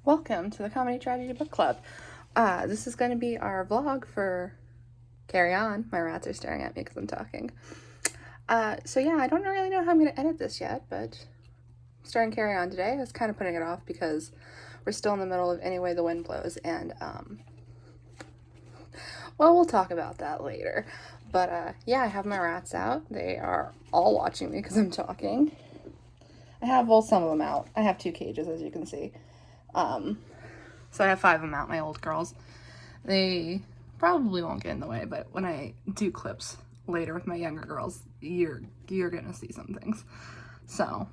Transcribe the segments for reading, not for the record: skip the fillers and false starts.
Welcome to the Comedy Tragedy Book Club. This is going to be our vlog for Carry On. My rats are staring at me because I'm talking. So yeah, I don't really know how I'm going to edit this yet, but I'm starting Carry On today. I was kind of putting it off because we're still in the middle of Any Way the Wind Blows, and well, we'll talk about that later. But yeah, I have my rats out. They are all watching me because I'm talking. I have, well, some of them out. I have 2 cages, as you can see. So I have 5 of them out, my old girls. They probably won't get in the way, but when I do clips later with my younger girls, you're gonna see some things. So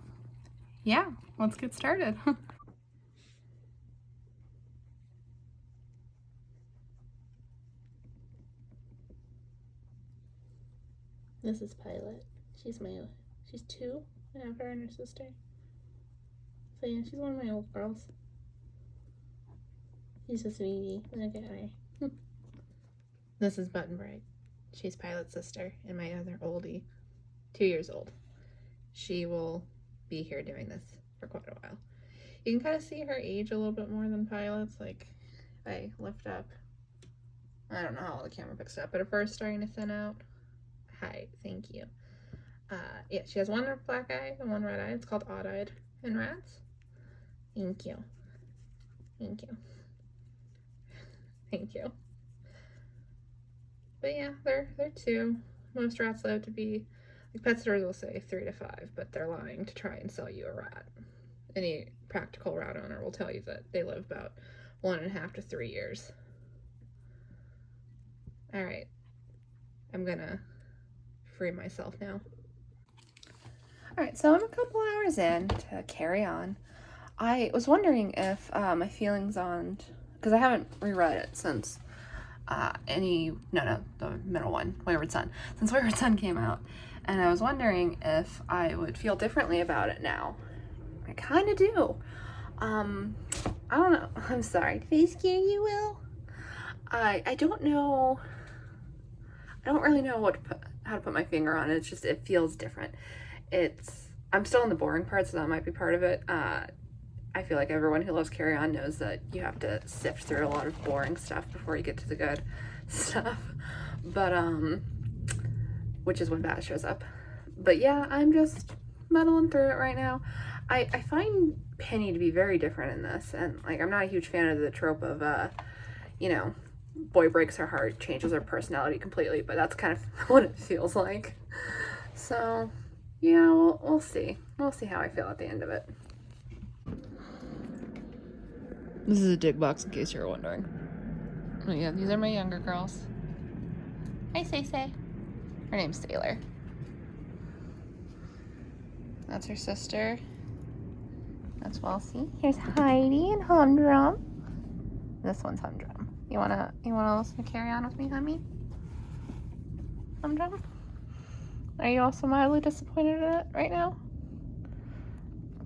yeah, let's get started. This is Pilot. She's 2. I have her and her sister. So yeah, she's one of my old girls. She's a sweetie. Look at her. This is Button Bright. She's Pilot's sister and my other oldie, 2 years old. She will be here doing this for quite a while. You can kind of see her age a little bit more than Pilot's. Like, if I lift up, I don't know how the camera picks up, but her fur is starting to thin out. Hi, thank you. Yeah, she has one black eye and one red eye. It's called odd-eyed in rats. Thank you. Thank you. Thank you. But yeah, they're 2. Most rats live to be, like, pet stores will say 3 to 5, but they're lying to try and sell you a rat. Any practical rat owner will tell you that they live about 1.5 to 3 years. All right, I'm gonna free myself now. All right, so I'm a couple hours in to Carry On. I was wondering if my feelings on, because I haven't reread it since the middle one, Wayward Son, since Wayward Son came out, and I was wondering if I would feel differently about it now. I kind of do. I don't know. I'm sorry. Did I scare you, Will? I don't know. I don't really know how to put my finger on it. It's just, it feels different. I'm still in the boring part, so that might be part of it. I feel like everyone who loves Carry On knows that you have to sift through a lot of boring stuff before you get to the good stuff. But, which is when bad shows up. But yeah, I'm just muddling through it right now. I find Penny to be very different in this, and, like, I'm not a huge fan of the trope of, boy breaks her heart, changes her personality completely, but that's kind of what it feels like. So yeah, we'll see. We'll see how I feel at the end of it. This is a dig box, in case you're wondering. Oh yeah, these are my younger girls. Hi, Say. Her name's Taylor. That's her sister. That's Welsie. Here's Heidi and Humdrum. This one's Humdrum. You wanna listen to Carry On with me, Hummy? Humdrum? Are you also mildly disappointed in it right now?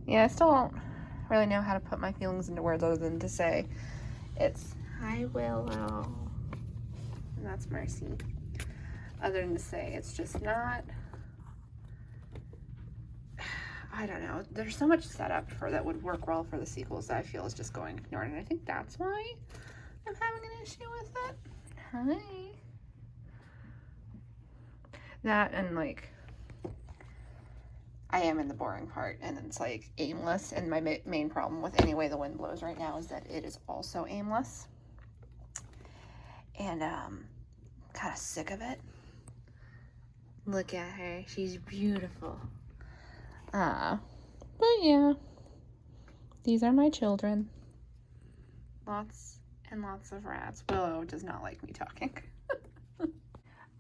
Yeah, I still don't really know how to put my feelings into words other than to say it's Hi Willow. And that's Mercy. Other than to say it's just not, I don't know. There's so much setup for that would work well for the sequels that I feel is just going ignored, and I think that's why I'm having an issue with it. Hi. That and, like, I am in the boring part, and it's, like, aimless, and my main problem with Any Way the Wind Blows right now is that it is also aimless. And, kind of sick of it. Look at her. She's beautiful. But yeah. These are my children. Lots and lots of rats. Willow does not like me talking.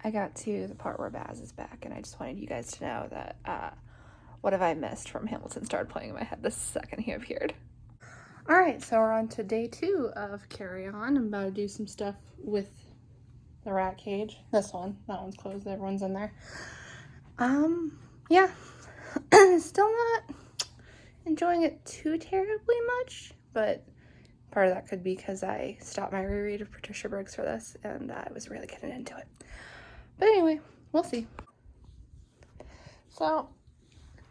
I got to the part where Baz is back, and I just wanted you guys to know that, what have I missed from Hamilton started playing in my head the second he appeared. Alright, so we're on to day 2 of Carry On. I'm about to do some stuff with the rat cage. That one's closed, everyone's in there. Yeah. Still not enjoying it too terribly much, but part of that could be because I stopped my reread of Patricia Briggs for this, and I was really getting into it. But anyway, we'll see. So,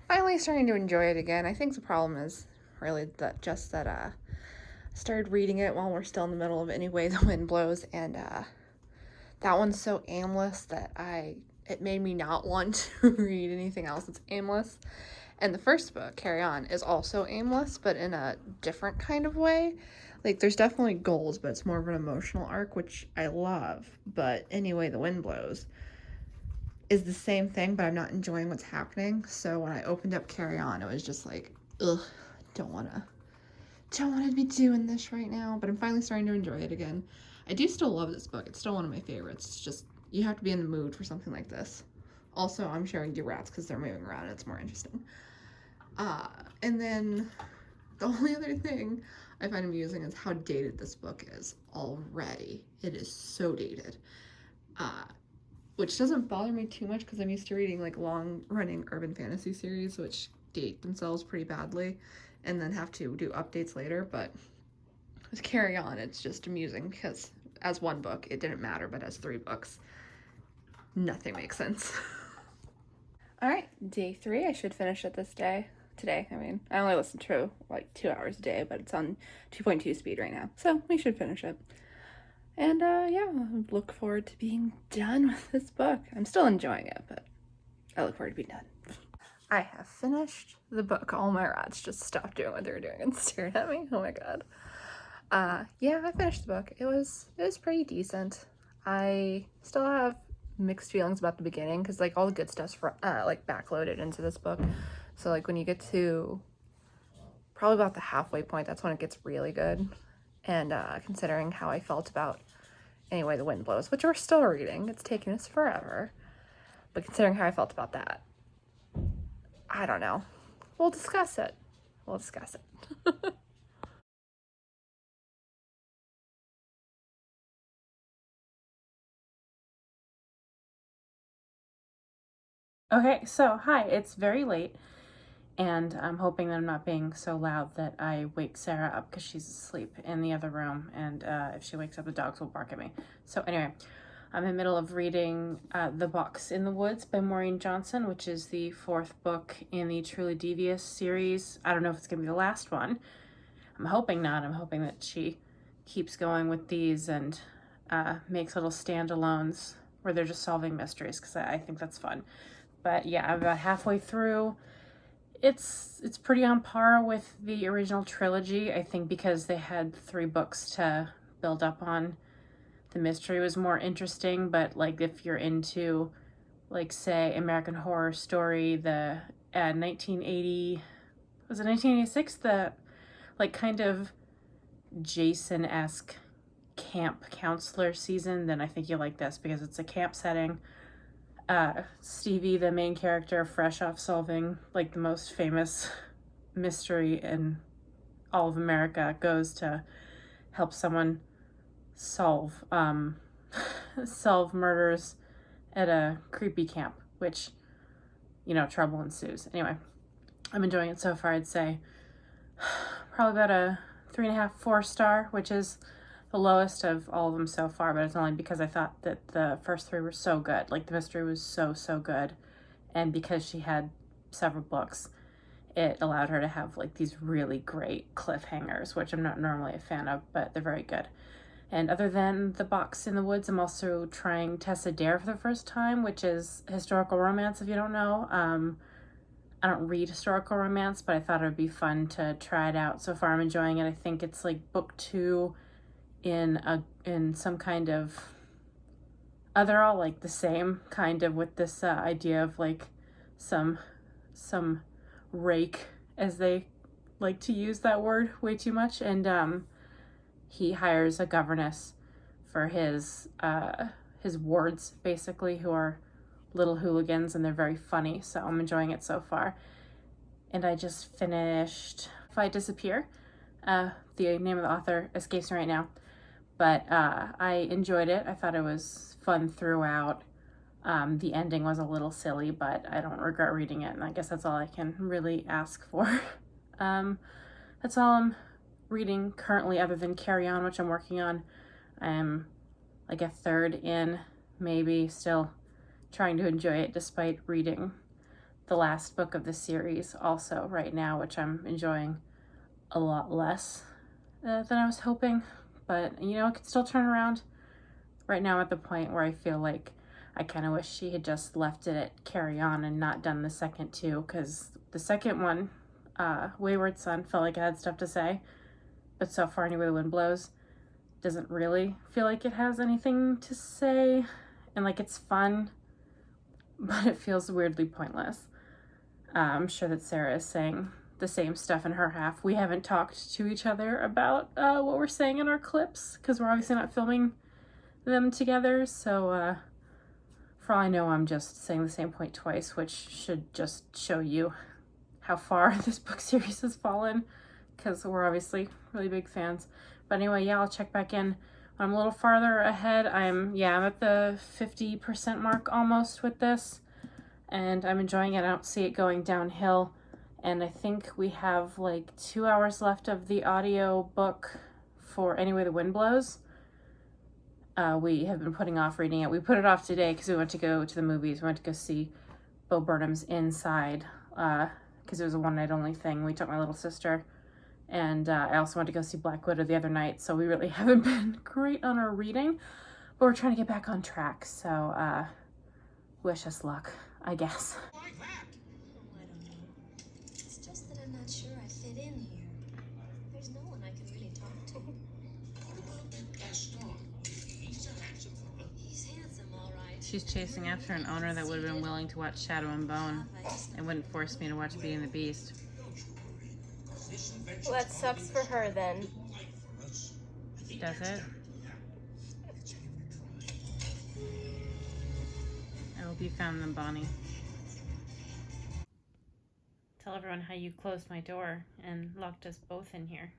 finally starting to enjoy it again. I think the problem is really that Started reading it while we're still in the middle of Any Way the Wind Blows, and that one's so aimless that it made me not want to read anything else that's aimless. And the first book, Carry On, is also aimless, but in a different kind of way. Like, there's definitely goals, but it's more of an emotional arc, which I love. But Any Way the Wind Blows is the same thing, but I'm not enjoying what's happening. So when I opened up Carry On, it was just like, ugh, don't want to be doing this right now. But I'm finally starting to enjoy it again. I do still love this book. It's still one of my favorites. It's just, you have to be in the mood for something like this. Also, I'm showing you rats because they're moving around and it's more interesting. And then the only other thing I find amusing is how dated this book is already. It is so dated. Which doesn't bother me too much because I'm used to reading like long-running urban fantasy series which date themselves pretty badly and then have to do updates later, but with Carry On, it's just amusing because as one book, it didn't matter, but as 3 books, nothing makes sense. All right, day 3. I should finish it today. I mean, I only listen to like 2 hours a day, but it's on 2.2 speed right now, so we should finish it. And yeah, I look forward to being done with this book. I'm still enjoying it, but I look forward to being done. I have finished the book. All my rats just stopped doing what they were doing and stared at me. Oh my god. Yeah, I finished the book. It was pretty decent. I still have mixed feelings about the beginning because like all the good stuff's like backloaded into this book. So like when you get to probably about the halfway point, that's when it gets really good. And considering how I felt about Any Way the Wind Blows, which we're still reading, it's taking us forever. But considering how I felt about that, I don't know. We'll discuss it. Okay, so hi, it's very late, and I'm hoping that I'm not being so loud that I wake Sarah up because she's asleep in the other room, and if she wakes up, the dogs will bark at me. So anyway, I'm in the middle of reading The Box in the Woods by Maureen Johnson, which is the 4th book in the Truly Devious series. I don't know if it's going to be the last one. I'm hoping not. I'm hoping that she keeps going with these and makes little standalones where they're just solving mysteries, because I think that's fun. But yeah, I'm about halfway through. It's pretty on par with the original trilogy, I think, because they had 3 books to build up on. The mystery was more interesting, but like if you're into, like, say, American Horror Story, the 1980, was it 1986? The like kind of Jason-esque camp counselor season, then I think you'll like this because it's a camp setting. Stevie, the main character, fresh off solving like the most famous mystery in all of America, goes to help someone solve solve murders at a creepy camp, which, you know, trouble ensues. Anyway, I'm enjoying it so far. I'd say probably about a 3.5, 4 star, which is the lowest of all of them so far, but it's only because I thought that the first 3 were so good. Like, the mystery was so good, and because she had several books, it allowed her to have like these really great cliffhangers, which I'm not normally a fan of, but they're very good. And other than The Box in the Woods, I'm also trying Tessa Dare for the first time, which is historical romance, if you don't know. I don't read historical romance, but I thought it would be fun to try it out. So far I'm enjoying it. I think it's like book 2 in some kind of, they're all like the same kind of, with this idea of like some rake, as they like to use that word way too much, and he hires a governess for his wards, basically, who are little hooligans, and they're very funny. So I'm enjoying it so far. And I just finished If I Disappear. The name of the author escapes me right now, but I enjoyed it. I thought it was fun throughout. The ending was a little silly, but I don't regret reading it, and I guess that's all I can really ask for. That's all I'm reading currently, other than Carry On, which I'm working on. I'm like a third in, maybe, still trying to enjoy it despite reading the last book of the series also right now, which I'm enjoying a lot less. than I was hoping. But, you know, it could still turn around. Right now I'm at the point where I feel like I kind of wish she had just left it at Carry On and not done the second two, because the second one, Wayward Son, felt like it had stuff to say. But so far, Anyway the Wind Blows doesn't really feel like it has anything to say. And, like, it's fun, but it feels weirdly pointless. I'm sure that Sarah is saying the same stuff in her half. We haven't talked to each other about what we're saying in our clips, because we're obviously not filming them together. So for all I know, I'm just saying the same point twice, which should just show you how far this book series has fallen, because we're obviously really big fans. But anyway, yeah, I'll check back in when I'm a little farther ahead. I'm at the 50% mark almost with this, and I'm enjoying it. I don't see it going downhill, and I think we have like 2 hours left of the audio book for Anyway the Wind Blows. We have been putting off reading it. We put it off today because we went to go to the movies. We went to go see Bo Burnham's Inside, because it was a one-night only thing. We took my little sister, and I also went to go see Black Widow the other night, so we really haven't been great on our reading, but we're trying to get back on track, so wish us luck, I guess. Like that? Oh, I don't know. It's just that I'm not sure I fit in here. There's no one I can really talk to. What about that Gaston? He's a handsome fella. He's handsome, all right. She's chasing after an owner that would have been willing to watch Shadow and Bone and wouldn't force me to watch Beauty and the Beast. Don't you worry. 'Cause this adventure's Well, that sucks for her then. life for us. I think Does that's it? Yeah. Let's give it a try. I hope you found them, Bonnie. Tell everyone how you closed my door and locked us both in here.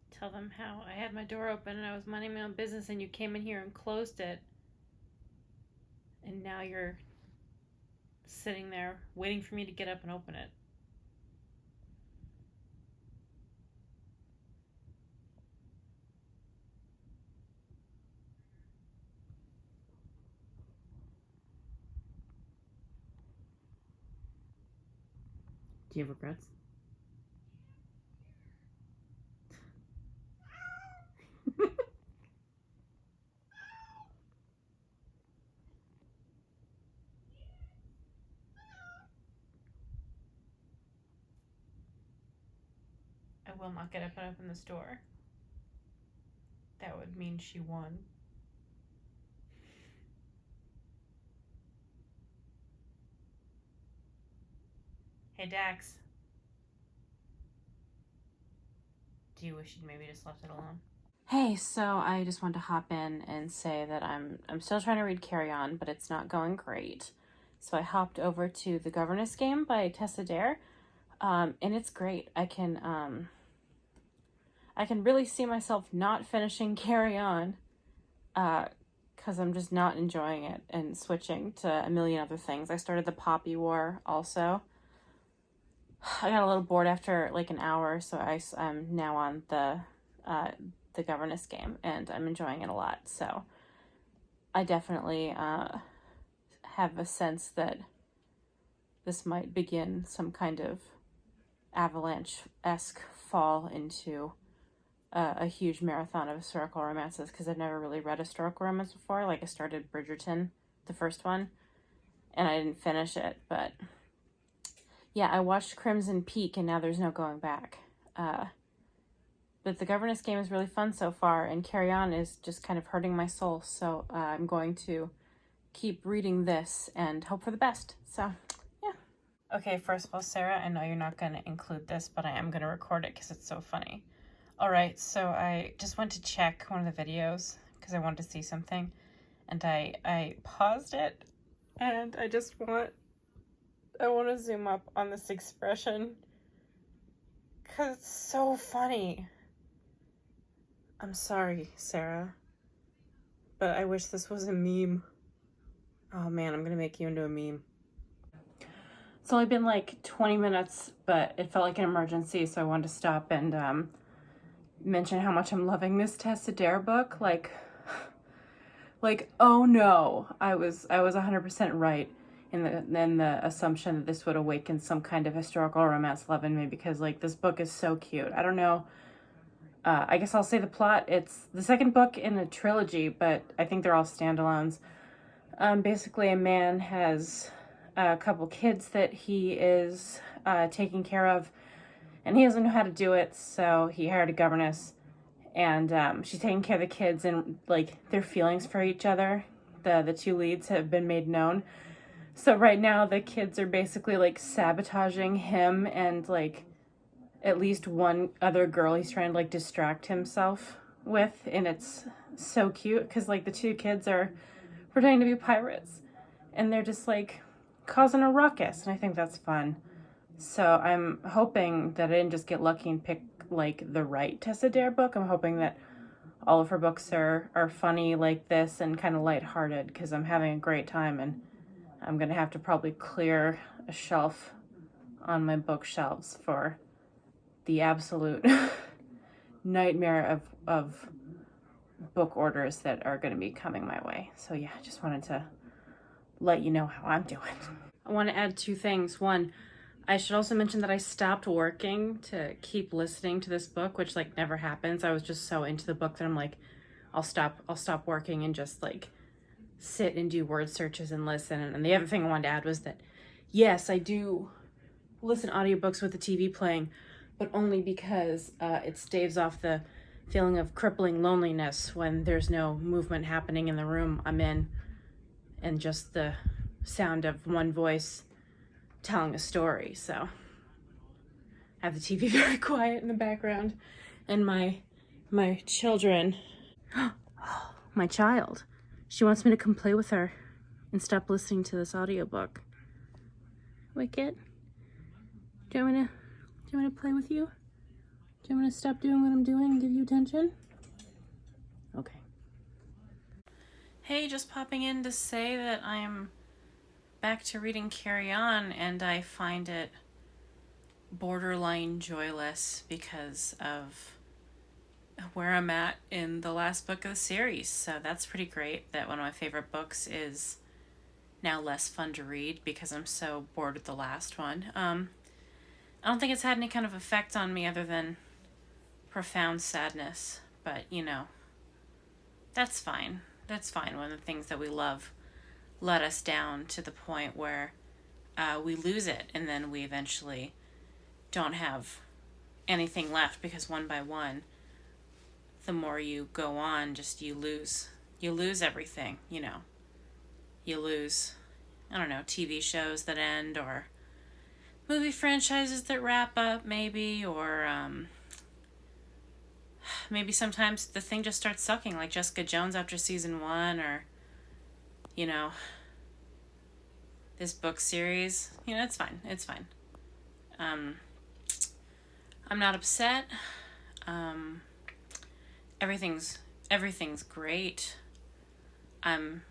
Tell them how I had my door open and I was minding my own business and you came in here and closed it. And now you're sitting there waiting for me to get up and open it. Do you have regrets? I will not get up and open this door. That would mean she won. Hey Dax. Do you wish you'd maybe just left it alone? Hey, so I just wanted to hop in and say that I'm still trying to read Carry On, but it's not going great. So I hopped over to The Governess Game by Tessa Dare, and it's great. I can really see myself not finishing Carry On, because I'm just not enjoying it and switching to a million other things. I started the Poppy War also. I got a little bored after like an hour, so I'm now on the Governess Game, and I'm enjoying it a lot. So I definitely have a sense that this might begin some kind of Avalanche-esque fall into a huge marathon of historical romances, because I've never really read historical romance before. Like, I started Bridgerton, the first one, and I didn't finish it, but yeah, I watched Crimson Peak, and now there's no going back. But the Governess Game is really fun so far, and Carry On is just kind of hurting my soul, so I'm going to keep reading this and hope for the best. So, yeah. Okay, first of all, Sarah, I know you're not going to include this, but I am going to record it because it's so funny. All right, so I just went to check one of the videos because I wanted to see something, and I paused it, and I want to zoom up on this expression because it's so funny. I'm sorry, Sarah, but I wish this was a meme. Oh man, I'm going to make you into a meme. It's only been like 20 minutes, but it felt like an emergency, so I wanted to stop and mention how much I'm loving this Tessa Dare book. Like, oh no, I was 100% right. in the assumption that this would awaken some kind of historical romance love in me, because like this book is so cute. I don't know. I guess I'll say the plot. It's the second book in a trilogy, but I think they're all standalones. Basically, a man has a couple kids that he is taking care of, and he doesn't know how to do it, so he hired a governess, and she's taking care of the kids, and like their feelings for each other, the two leads have been made known. So right now the kids are basically like sabotaging him and like at least one other girl he's trying to like distract himself with, and it's so cute because like the two kids are pretending to be pirates and they're just like causing a ruckus, and I think that's fun. So I'm hoping that I didn't just get lucky and pick like the right Tessa Dare book. I'm hoping that all of her books are funny like this and kind of lighthearted, because I'm having a great time, and I'm gonna have to probably clear a shelf on my bookshelves for the absolute nightmare of book orders that are gonna be coming my way. So yeah, I just wanted to let you know how I'm doing. I want to add two things. One, I should also mention that I stopped working to keep listening to this book, which like never happens. I was just so into the book that I'm like, I'll stop working and just like sit and do word searches and listen. And the other thing I wanted to add was that, yes, I do listen to audiobooks with the TV playing, but only because it staves off the feeling of crippling loneliness when there's no movement happening in the room I'm in, and just the sound of one voice telling a story. So I have the TV very quiet in the background, and my children, my child, she wants me to come play with her and stop listening to this audiobook. Wicket, do you want me to play with you? Do you want me to stop doing what I'm doing and give you attention? Okay. Hey, just popping in to say that I'm back to reading Carry On, and I find it borderline joyless because of where I'm at in the last book of the series. So that's pretty great that one of my favorite books is now less fun to read because I'm so bored with the last one. I don't think it's had any kind of effect on me other than profound sadness, but you know, that's fine. That's fine when the things that we love let us down to the point where we lose it, and then we eventually don't have anything left, because one by one, the more you go on, just you lose everything, you know. You lose, I don't know, TV shows that end, or movie franchises that wrap up maybe, or maybe sometimes the thing just starts sucking, like Jessica Jones after season 1, or, you know, this book series. You know, it's fine. It's fine. I'm not upset. Everything's great. I'm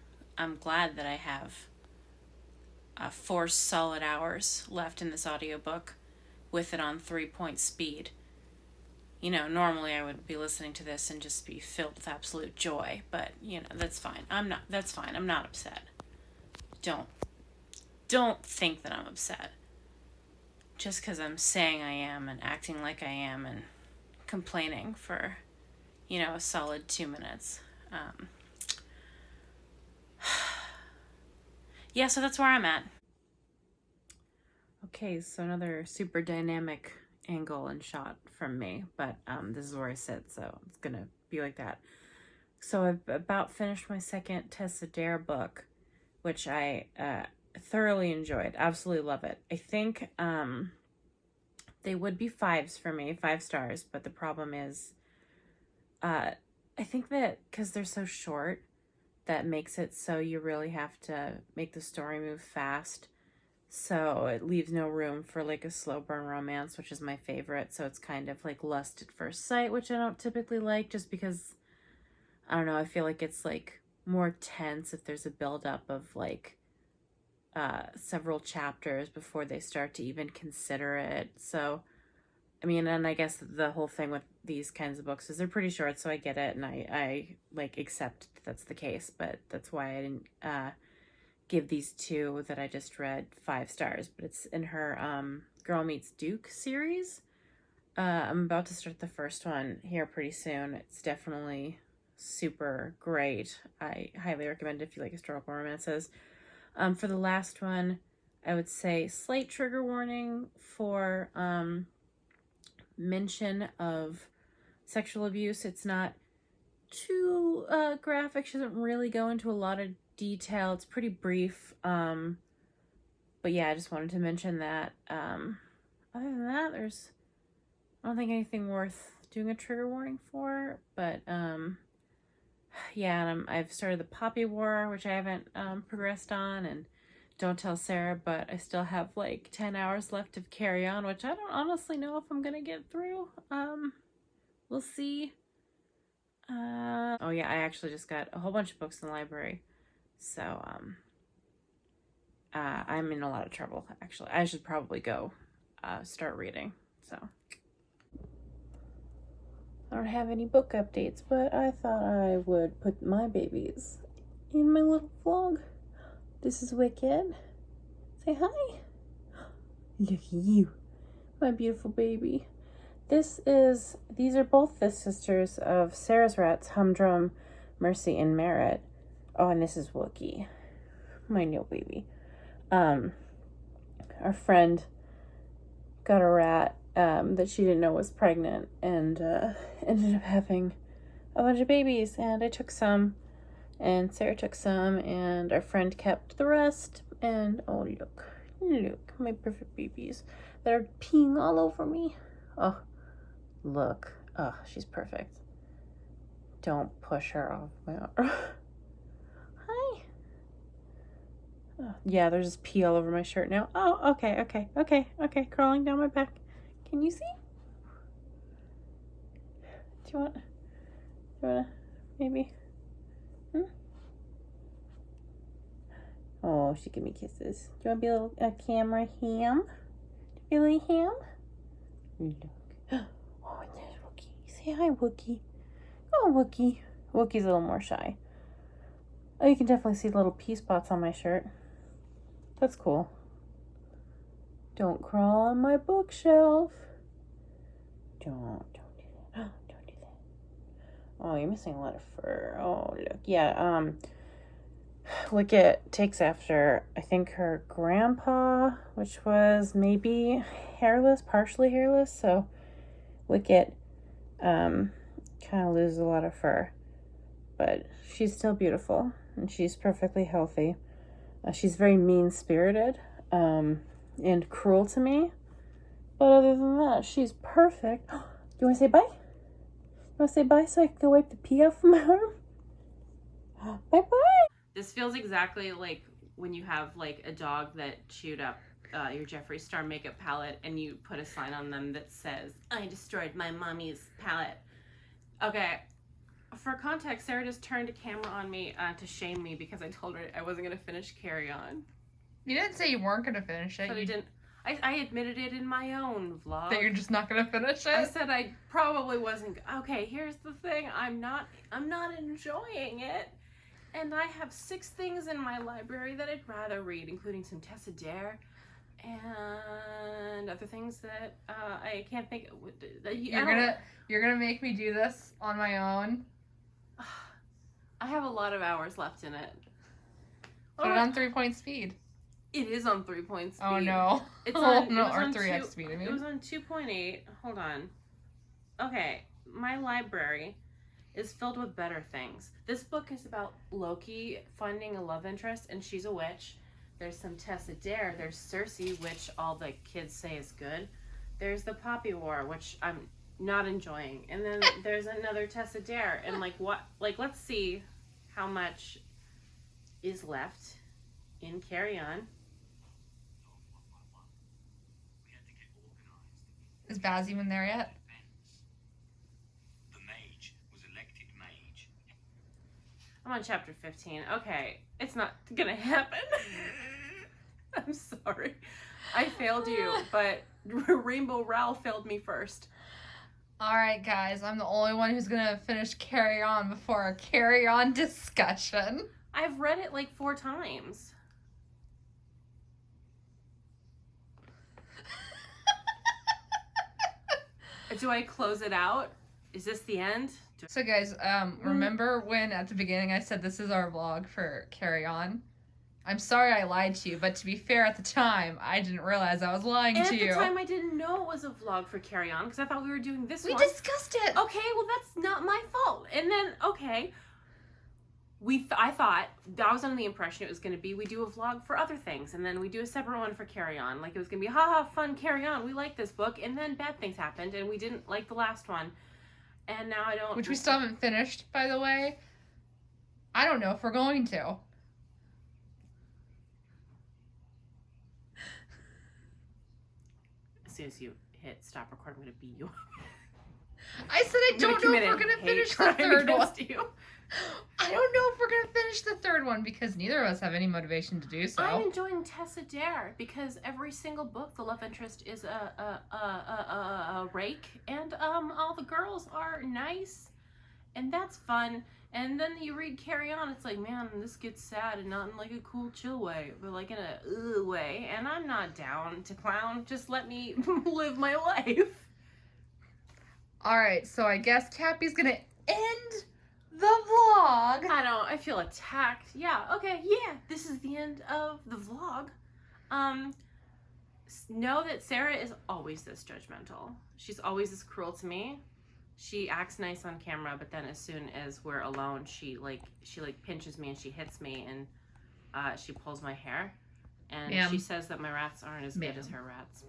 glad that I have 4 solid hours left in this audiobook with it on 3-point speed. You know, normally I would be listening to this and just be filled with absolute joy, but you know, that's fine. That's fine. I'm not upset. Don't think that I'm upset. Just because I'm saying I am and acting like I am and complaining for, you know, a solid 2 minutes. Yeah, so that's where I'm at. Okay, so another super dynamic angle and shot from me, but this is where I sit, so it's gonna be like that. So I've about finished my second Tessa Dare book, which I thoroughly enjoyed. Absolutely love it. I think they would be 5s for me, 5 stars, but the problem is I think that because they're so short, that makes it so you really have to make the story move fast. So it leaves no room for like a slow burn romance, which is my favorite. So it's kind of like lust at first sight, which I don't typically like, just because, I don't know, I feel like it's like more tense if there's a buildup of like several chapters before they start to even consider it. So, I mean, and I guess the whole thing with these kinds of books is they're pretty short, so I get it, and I like accept that's the case, but that's why I didn't give these two that I just read 5 stars, but it's in her Girl Meets Duke series. I'm about to start the first one here pretty soon. It's definitely super great. I highly recommend it if you like historical romances. For the last one, I would say slight trigger warning for mention of sexual abuse. It's not too graphic. She doesn't really go into a lot of detail. It's pretty brief. But yeah, I just wanted to mention that. Other than that, I don't think anything worth doing a trigger warning for. But yeah, and I've started the Poppy War, which I haven't progressed on, and don't tell Sarah, but I still have like 10 hours left of Carry On, which I don't honestly know if I'm gonna get through. We'll see. Oh yeah, I actually just got a whole bunch of books in the library, so I'm in a lot of trouble. Actually, I should probably go start reading. So I don't have any book updates, but I thought I would put my babies in my little vlog. This is Wicked. Say hi. Look at you, my beautiful baby. These are both the sisters of Sarah's rats, Humdrum, Mercy, and Merritt. Oh, and this is Wookie, my new baby. Our friend got a rat that she didn't know was pregnant, and ended up having a bunch of babies, and I took some, and Sarah took some, and our friend kept the rest. And oh, look, my perfect babies that are peeing all over me. Oh, look. Oh, she's perfect. Don't push her off my arm. Hi. Oh, yeah, there's just pee all over my shirt now. Oh, okay. Crawling down my back. Can you see? Do you wanna, maybe? Oh, she give me kisses. Do you want to be a little camera ham? Be a little ham? Look. Oh, there's Wookie. Say hi, Wookie. Oh, Wookie. Wookie's a little more shy. Oh, you can definitely see little pea spots on my shirt. That's cool. Don't crawl on my bookshelf. Don't do that. Don't do that. Oh, you're missing a lot of fur. Oh, look. Yeah, Wicket takes after, I think, her grandpa, which was maybe hairless, partially hairless. So Wicket kind of loses a lot of fur, but she's still beautiful and she's perfectly healthy. She's very mean-spirited and cruel to me, but other than that, she's perfect. You want to say bye? You want to say bye so I can go wipe the pee off my arm? Bye-bye. This feels exactly like when you have like a dog that chewed up your Jeffree Star makeup palette and you put a sign on them that says, "I destroyed my mommy's palette." Okay, for context, Sarah just turned a camera on me to shame me because I told her I wasn't going to finish Carry On. You didn't say you weren't going to finish it. But you didn't. I admitted it in my own vlog. That you're just not going to finish it? I said I probably wasn't. Okay, here's the thing. I'm not enjoying it. And I have 6 things in my library that I'd rather read, including some Tessa Dare and other things that I can't think of. You're gonna make me do this on my own? I have a lot of hours left in it. Put it on 3-point speed. It is on 3-point speed. Oh no. It's on, no, or 3x speed, I mean. It was on 2.8. Hold on. Okay, my library is filled with better things. This book is about Loki finding a love interest, and she's a witch. There's some Tessa Dare. There's Cersei, which all the kids say is good. There's the Poppy War, which I'm not enjoying. And then there's another Tessa Dare. And let's see how much is left in Carry On. Is Baz even there yet? I'm on chapter 15. Okay, it's not gonna happen. I'm sorry. I failed you, but Rainbow Rowell failed me first. Alright guys, I'm the only one who's gonna finish Carry On before our Carry On discussion. I've read it like 4 times. Do I close it out? Is this the end? So guys, remember when at the beginning I said this is our vlog for Carry On? I'm sorry I lied to you, but to be fair, at the time, I didn't realize I was lying And to you. at the time, I didn't know it was a vlog for Carry On because I thought we were doing this We one. discussed it! Okay, well, that's not my fault. And then, okay, I thought, I was under the impression it was going to be we do a vlog for other things, and then we do a separate one for Carry On. Like, it was going to be, haha, fun, Carry On, we like this book, and then bad things happened, and we didn't like the last one. And now I don't... Which we still haven't finished, by the way. I don't know if we're going to. As soon as you hit stop recording, I'm going to beat you. I said I don't know if we're going to finish the third one. You. I don't know if we're going to finish the third one because neither of us have any motivation to do so. I'm enjoying Tessa Dare because every single book, the love interest is a rake, and all the girls are nice, and that's fun. And then you read Carry On, it's like, man, this gets sad, and not in like a cool, chill way, but like in a way. And I'm not down to clown. Just let me live my life. All right, so I guess Cappy's going to end the vlog. I feel attacked. Yeah, okay, yeah, this is the end of the vlog. Know that Sarah is always this judgmental. She's always this cruel to me. She acts nice on camera, but then as soon as we're alone, she pinches me and she hits me and she pulls my hair. And she says that my rats aren't as good as her rats.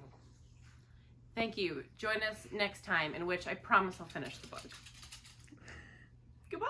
Thank you. Join us next time, in which I promise I'll finish the book. Goodbye.